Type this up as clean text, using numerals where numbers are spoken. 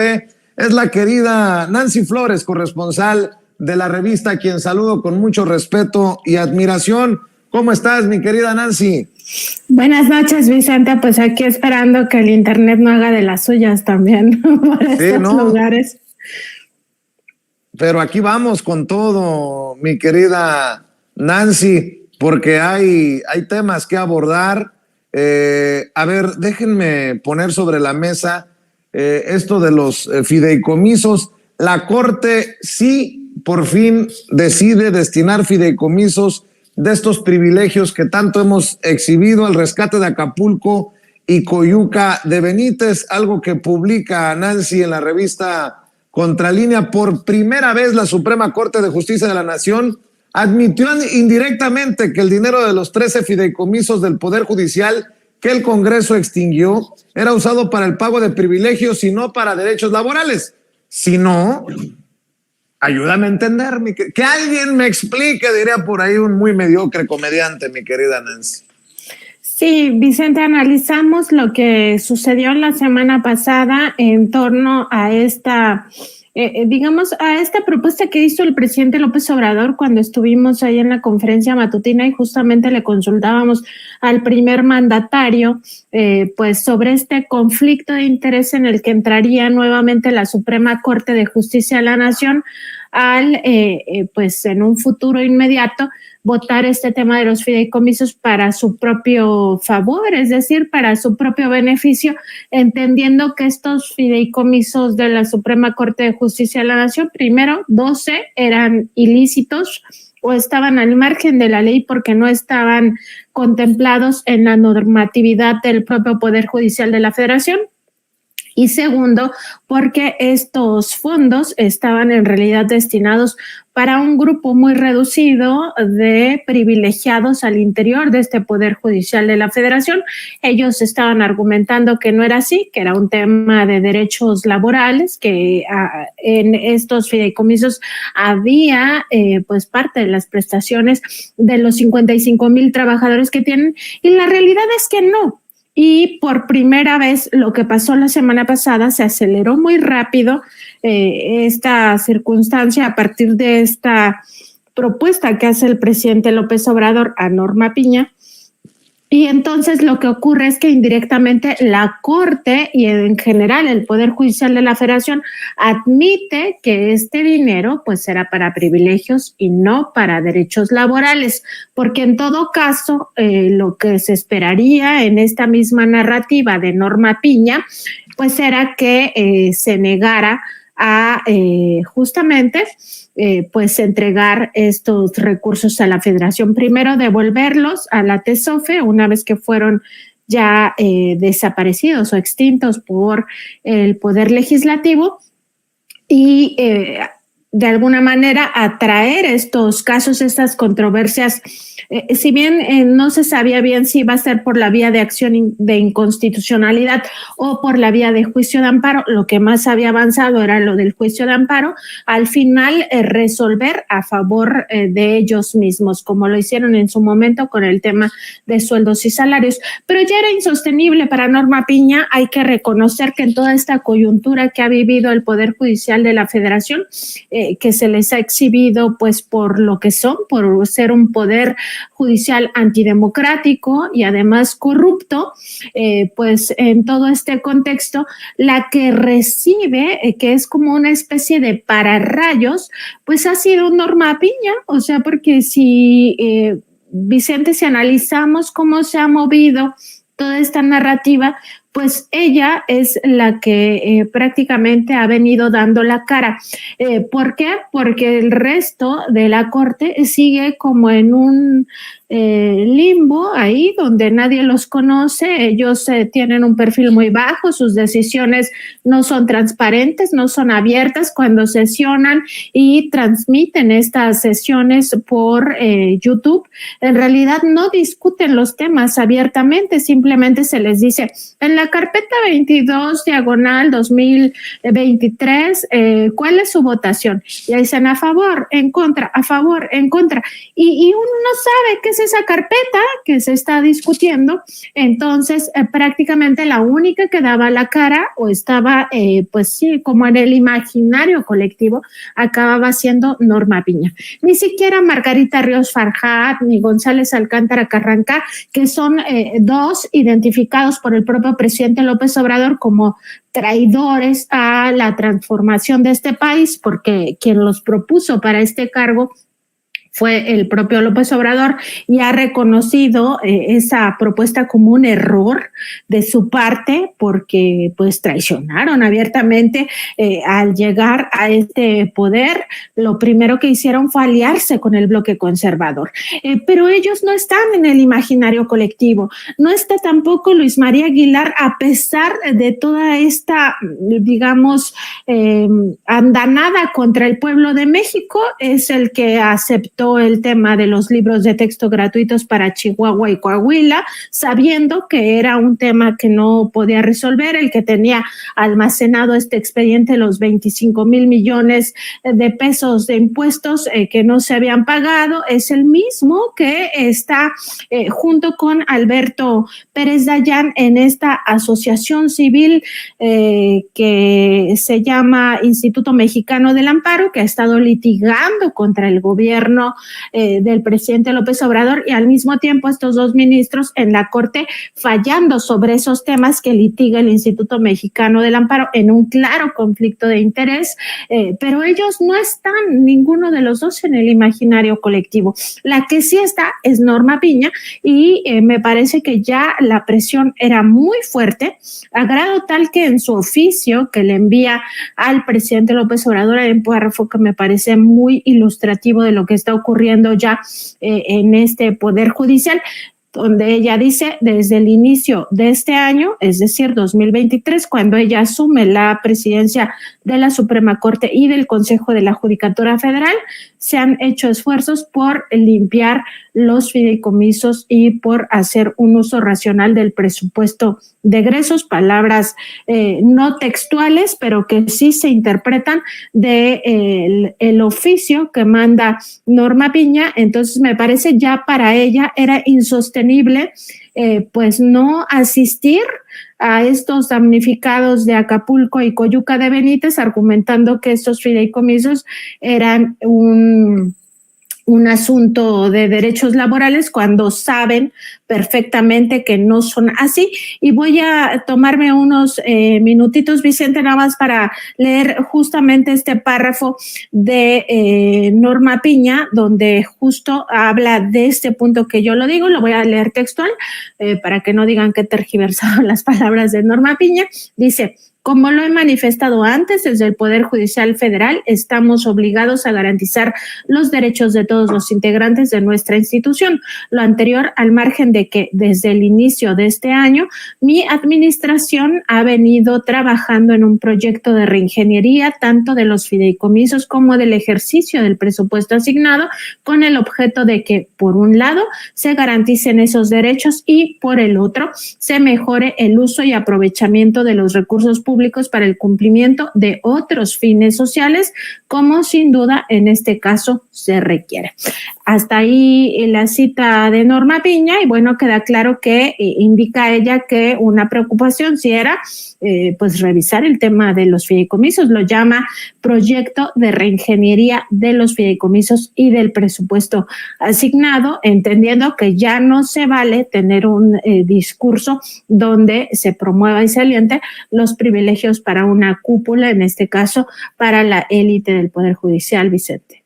Es la querida Nancy Flores, corresponsal de la revista, a quien saludo con mucho respeto y admiración. ¿Cómo estás, mi querida Nancy? Buenas noches, Vicente. Pues aquí esperando que el internet no haga de las suyas también por estos lugares. Pero aquí vamos con todo, mi querida Nancy, porque hay temas que abordar. A ver, déjenme poner sobre la mesa esto de los fideicomisos. La Corte sí, por fin, decide destinar fideicomisos de estos privilegios que tanto hemos exhibido al rescate de Acapulco y Coyuca de Benítez, algo que publica Nancy en la revista Contralínea. Por primera vez la Suprema Corte de Justicia de la Nación admitió indirectamente que el dinero de los 13 fideicomisos del Poder Judicial que el Congreso extinguió era usado para el pago de privilegios y no para derechos laborales. Si no, ayúdame a entender, que alguien me explique, diría por ahí un muy mediocre comediante, mi querida Nancy. Sí, Vicente, analizamos lo que sucedió la semana pasada en torno a esta, a esta propuesta que hizo el presidente López Obrador cuando estuvimos ahí en la conferencia matutina y justamente le consultábamos al primer mandatario, pues sobre este conflicto de interés en el que entraría nuevamente la Suprema Corte de Justicia de la Nación al, pues en un futuro inmediato, votar este tema de los fideicomisos para su propio favor, es decir, para su propio beneficio, entendiendo que estos fideicomisos de la Suprema Corte de Justicia de la Nación, primero, 12 eran ilícitos o estaban al margen de la ley porque no estaban contemplados en la normatividad del propio Poder Judicial de la Federación. Y segundo, porque estos fondos estaban en realidad destinados para un grupo muy reducido de privilegiados al interior de este Poder Judicial de la Federación. Ellos estaban argumentando que no era así, que era un tema de derechos laborales, que en estos fideicomisos había pues parte de las prestaciones de los 55,000 trabajadores que tienen, y la realidad es que no. Y por primera vez lo que pasó la semana pasada, se aceleró muy rápido esta circunstancia a partir de esta propuesta que hace el presidente López Obrador a Norma Piña. Y entonces lo que ocurre es que indirectamente la Corte y en general el Poder Judicial de la Federación admite que este dinero pues será para privilegios y no para derechos laborales, porque en todo caso lo que se esperaría en esta misma narrativa de Norma Piña pues era que se negara a justamente pues entregar estos recursos a la Federación, primero devolverlos a la TESOFE una vez que fueron ya desaparecidos o extintos por el Poder Legislativo, y de alguna manera atraer estos casos, estas controversias. Si bien no se sabía bien si iba a ser por la vía de acción de inconstitucionalidad o por la vía de juicio de amparo, lo que más había avanzado era lo del juicio de amparo, al final resolver a favor de ellos mismos, como lo hicieron en su momento con el tema de sueldos y salarios. Pero ya era insostenible para Norma Piña. Hay que reconocer que en toda esta coyuntura que ha vivido el Poder Judicial de la Federación, que se les ha exhibido pues por lo que son, por ser un poder judicial antidemocrático y además corrupto, pues en todo este contexto la que recibe, que es como una especie de pararrayos, pues ha sido Norma Piña. O sea, porque si Vicente, si analizamos cómo se ha movido toda esta narrativa, pues ella es la que prácticamente ha venido dando la cara. ¿Por qué? Porque el resto de la Corte sigue como en un limbo ahí donde nadie los conoce. Ellos tienen un perfil muy bajo, sus decisiones no son transparentes, no son abiertas. Cuando sesionan y transmiten estas sesiones por YouTube, en realidad no discuten los temas abiertamente, simplemente se les dice: en la carpeta 22 diagonal 2023, ¿cuál es su votación? Ya dicen a favor, en contra, a favor, en contra. Y uno no sabe qué es esa carpeta que se está discutiendo. Entonces, prácticamente la única que daba la cara o estaba, pues sí, como en el imaginario colectivo, acababa siendo Norma Piña. Ni siquiera Margarita Ríos Farjat ni González Alcántara Carranca, que son dos identificados por el propio presidente López Obrador como traidores a la transformación de este país, porque quien los propuso para este cargo fue el propio López Obrador y ha reconocido esa propuesta como un error de su parte porque pues traicionaron abiertamente al llegar a este poder. Lo primero que hicieron fue aliarse con el bloque conservador, pero ellos no están en el imaginario colectivo. No está tampoco Luis María Aguilar, a pesar de toda esta, digamos, andanada contra el pueblo de México. Es el que aceptó el tema de los libros de texto gratuitos para Chihuahua y Coahuila, sabiendo que era un tema que no podía resolver, el que tenía almacenado este expediente, los 25 mil millones de pesos de impuestos que no se habían pagado. Es el mismo que está junto con Alberto Pérez Dayán en esta asociación civil que se llama Instituto Mexicano del Amparo, que ha estado litigando contra el gobierno del presidente López Obrador, y al mismo tiempo estos dos ministros en la Corte fallando sobre esos temas que litiga el Instituto Mexicano del Amparo en un claro conflicto de interés, pero ellos no están, ninguno de los dos, en el imaginario colectivo. La que sí está es Norma Piña y me parece que ya la presión era muy fuerte, a grado tal que en su oficio que le envía al presidente López Obrador hay un párrafo que me parece muy ilustrativo de lo que está ocurriendo ya en este Poder Judicial, donde ella dice: desde el inicio de este año, es decir, 2023, cuando ella asume la presidencia de la Suprema Corte y del Consejo de la Judicatura Federal, se han hecho esfuerzos por limpiar los fideicomisos y por hacer un uso racional del presupuesto de egresos, palabras no textuales, pero que sí se interpretan de el oficio que manda Norma Piña. Entonces me parece ya para ella era insostenible pues no asistir a estos damnificados de Acapulco y Coyuca de Benítez, argumentando que estos fideicomisos eran un asunto de derechos laborales, cuando saben perfectamente que no son así. Y voy a tomarme unos minutitos, Vicente, nada más para leer justamente este párrafo de Norma Piña, donde justo habla de este punto que yo lo digo. Lo voy a leer textual para que no digan que he tergiversado las palabras de Norma Piña. Dice: como lo he manifestado antes, desde el Poder Judicial Federal estamos obligados a garantizar los derechos de todos los integrantes de nuestra institución. Lo anterior al margen de que desde el inicio de este año mi administración ha venido trabajando en un proyecto de reingeniería tanto de los fideicomisos como del ejercicio del presupuesto asignado, con el objeto de que, por un lado, se garanticen esos derechos y, por el otro, se mejore el uso y aprovechamiento de los recursos públicos para el cumplimiento de otros fines sociales, como sin duda en este caso se requiere. Hasta ahí la cita de Norma Piña, y bueno, queda claro que indica ella que una preocupación sí era pues revisar el tema de los fideicomisos. Lo llama proyecto de reingeniería de los fideicomisos y del presupuesto asignado, entendiendo que ya no se vale tener un discurso donde se promueva y se aliente los privilegios para una cúpula, en este caso para la élite del Poder Judicial, Vicente.